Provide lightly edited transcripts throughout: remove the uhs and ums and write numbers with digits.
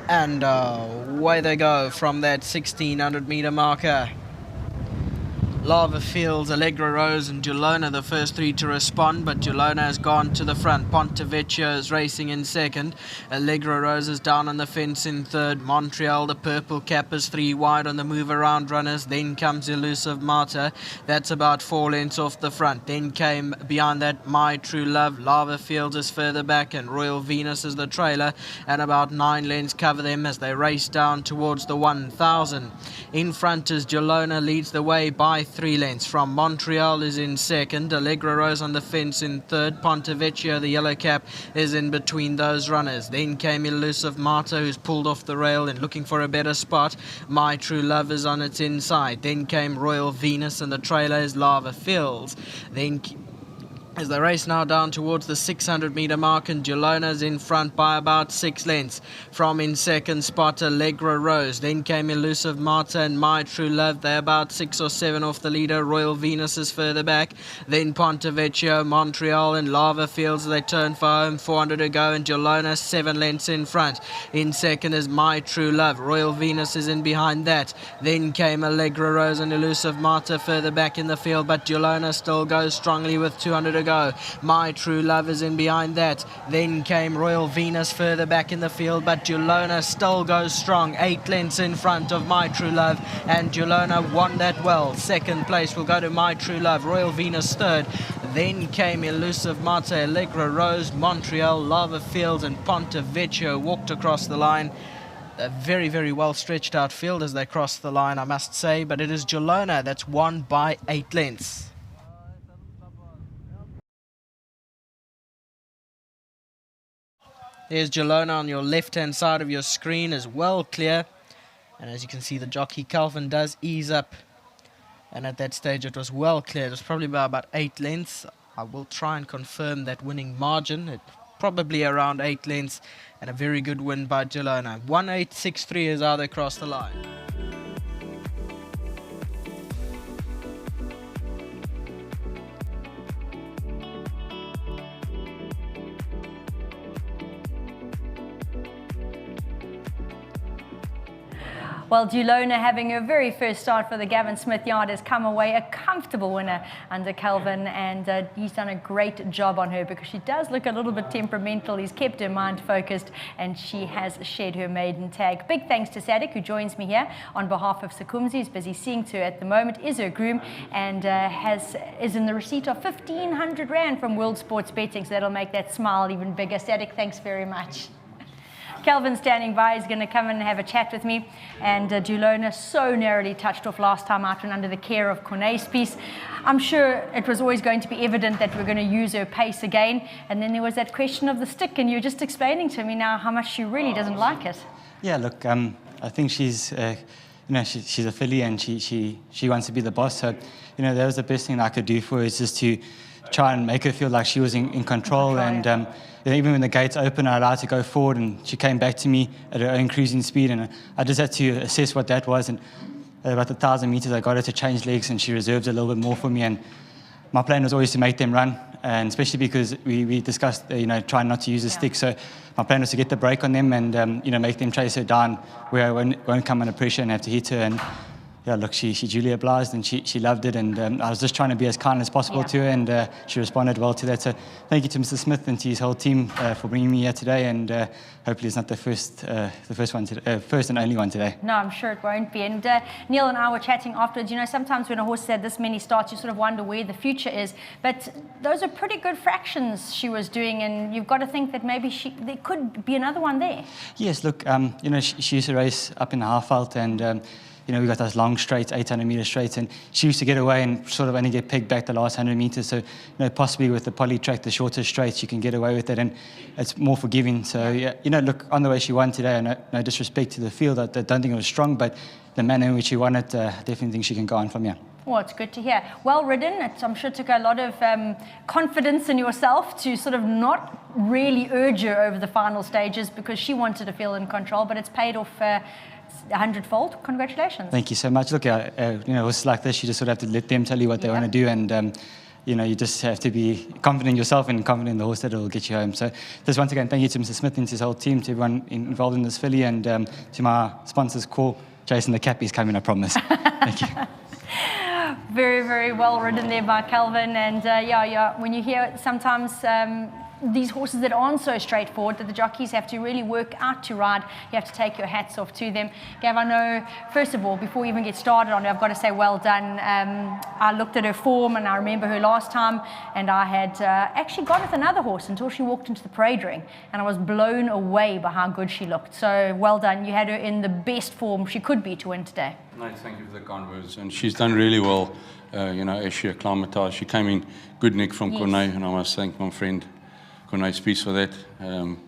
And away they go from that 1600 meter marker. Lava Fields, Allegra Rose and Duellona the first three to respond, but Duellona has gone to the front. Pontevecchio is racing in second. Allegra Rose is down on the fence in third. Montreal, the purple cap, is three wide on the move around runners. Then comes Elusive Marta. That's about 4 lengths off the front. Then came beyond that My True Love. Lava Fields is further back and Royal Venus is the trailer. And about 9 lengths cover them as they race down towards the 1000. In front is Duellona, leads the way by 3 lengths from Montreal is in second. Allegra Rose on the fence in third. Pontevecchio, the yellow cap, is in between those runners. Then came Elusive Marta, who's pulled off the rail and looking for a better spot. My True Love is on its inside. Then came Royal Venus and the trailer is Lava Fields. Then as they race now down towards the 600 meter mark, and Duellona's in front by about 6 lengths. From in second spot, Allegra Rose. Then came Elusive Marta and My True Love. They're about 6 or 7 off the leader. Royal Venus is further back. Then Pontevecchio, Montreal and Lava Fields. They turn for home. 400 to go, and Duellona 7 lengths in front. In second is My True Love. Royal Venus is in behind that. Then came Allegra Rose and Elusive Marta further back in the field, but Duellona still goes strongly with 200 to go. My True Love is in behind that. Then came Royal Venus further back in the field, but Duellona still goes strong. 8 lengths in front of My True Love, and Duellona won that well. Second place will go to My True Love. Royal Venus third. Then came Elusive Marta, Allegra Rose, Montreal, Lava Fields and Pontevecchio walked across the line. A very, very well stretched out field as they crossed the line, I must say, but it is Duellona that's won by 8 lengths. There's Duellona on your left-hand side of your screen, is well clear. And as you can see, the jockey Calvin does ease up. And at that stage, it was well clear. It was probably by about 8 lengths. I will try and confirm that winning margin. It probably around 8 lengths. And a very good win by Duellona. 1.863 is how they crossed the line. Well, Duellona, having her very first start for the Gavin Smith yard, has come away a comfortable winner under Calvin, and he's done a great job on her because she does look a little bit temperamental. He's kept her mind focused, and she has shed her maiden tag. Big thanks to Sadik, who joins me here on behalf of Sakumzi. He's busy seeing to her at the moment, is her groom, and is in the receipt of 1,500 Rand from World Sports Betting, so that'll make that smile even bigger. Sadik, thanks very much. Calvin standing by is going to come and have a chat with me, and Duellona so narrowly touched off last time out and under the care of Corne's piece. I'm sure it was always going to be evident that we're going to use her pace again, and then there was that question of the stick, and you're just explaining to me now how much she really doesn't like it. Yeah, look, I think she's she's a filly, and she wants to be the boss, so that was the best thing I could do for her, is just to try and make her feel like she was in control. And even when the gates opened, I allowed her to go forward, and she came back to me at her own cruising speed, and I just had to assess what that was. And at about 1,000 meters, I got her to change legs, and she reserved a little bit more for me. And my plan was always to make them run, and especially because we discussed, trying not to use the stick. So my plan was to get the break on them and, make them chase her down where I won't come under pressure and have to hit her. And yeah, look, she duly obliged, and she loved it, and I was just trying to be as kind as possible to her, and she responded well to that. So thank you to Mr. Smith and to his whole team for bringing me here today, and hopefully it's not the first one today, first and only one today. No, I'm sure it won't be. And Neil and I were chatting afterwards. Sometimes when a horse had this many starts, you sort of wonder where the future is. But those are pretty good fractions she was doing, and you've got to think that maybe there could be another one there. Yes, look, she used to race up in the half vault, and we got those long straights, 800-meter straights, and she used to get away and sort of only get pegged back the last 100 meters. So, possibly with the poly track, the shorter straights, you can get away with it, and it's more forgiving. So, yeah, look, on the way she won today, no disrespect to the field, I don't think it was strong, but the manner in which she won it, definitely think she can go on from here. Well, it's good to hear. Well ridden. I'm sure it took a lot of confidence in yourself to sort of not really urge her over the final stages, because she wanted to feel in control, but it's paid off 100-fold. Congratulations. Thank you so much. Look, horses like this, you just sort of have to let them tell you what they want to do, and you just have to be confident in yourself and confident in the horse that will get you home. So just once again, thank you to Mr. Smith and to his whole team, to everyone involved in this filly, and to my sponsors, Core, Jason the Cap is coming, I promise. Thank you. Very, very well ridden there by Calvin. And when you hear sometimes these horses that aren't so straightforward, that the jockeys have to really work out to ride, you have to take your hats off to them. Gav, I know, first of all, before we even get started on her, I've got to say well done. I looked at her form and I remember her last time, and I had actually gone with another horse until she walked into the parade ring, and I was blown away by how good she looked. So well done. You had her in the best form she could be to win today. No, thank you for the kind words. And she's done really well, as she acclimatized. She came in good nick from Cornet, and I must thank my friend Cornet Spies for that.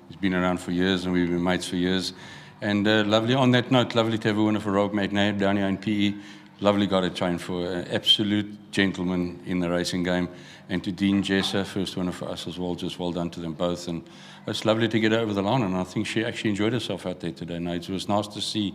He's been around for years, and we've been mates for years. And lovely, on that note, lovely to have a winner for Rogue McNabb down here in PE. Lovely guy to train for, an absolute gentleman in the racing game. And to Dean Jesser, first winner for us as well, just well done to them both. And it's lovely to get her over the line, and I think she actually enjoyed herself out there today. No, it was nice to see,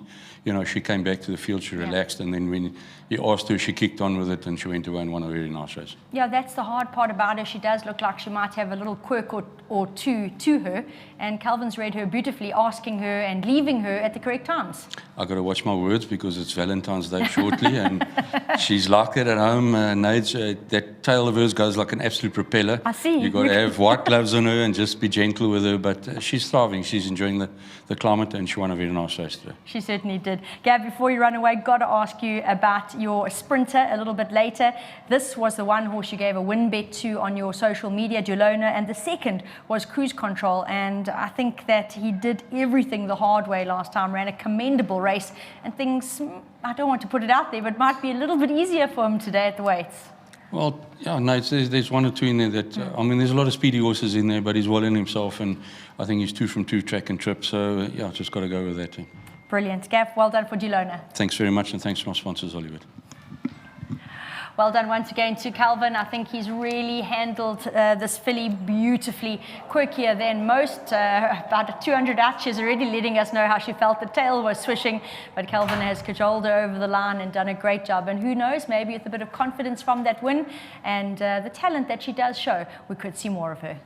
she came back to the field, she relaxed, and then when you asked her, she kicked on with it, and she went away and won a very nice race. Yeah, that's the hard part about her. She does look like she might have a little quirk or two to her, and Calvin's read her beautifully, asking her and leaving her at the correct times. I've got to watch my words because it's Valentine's Day shortly, and she's like that at home. That tail of hers goes like an absolute propeller. I see. You've got to have white gloves on her and just be gentle with her, but she's thriving. She's enjoying the climate, and she won a very nice race today. She certainly did. Gab, before you run away, got to ask you about your sprinter a little bit later. This was the one horse you gave a win bet to on your social media, Duellona, and the second was Cruise Control, and I think that he did everything the hard way last time, ran a commendable race, and things, I don't want to put it out there, but might be a little bit easier for him today at the weights. Well, yeah, no, there's one or two in there that, there's a lot of speedy horses in there, but he's well in himself, and I think he's 2 from 2 track and trip, so just got to go with that. Brilliant. Gav, well done for Duellona. Thanks very much, and thanks to my sponsors, Hollywood. Well done once again to Calvin. I think he's really handled this filly beautifully, quirkier than most. About 200 out, she's already letting us know how she felt. The tail was swishing, but Calvin has cajoled her over the line and done a great job. And who knows, maybe with a bit of confidence from that win and the talent that she does show, we could see more of her.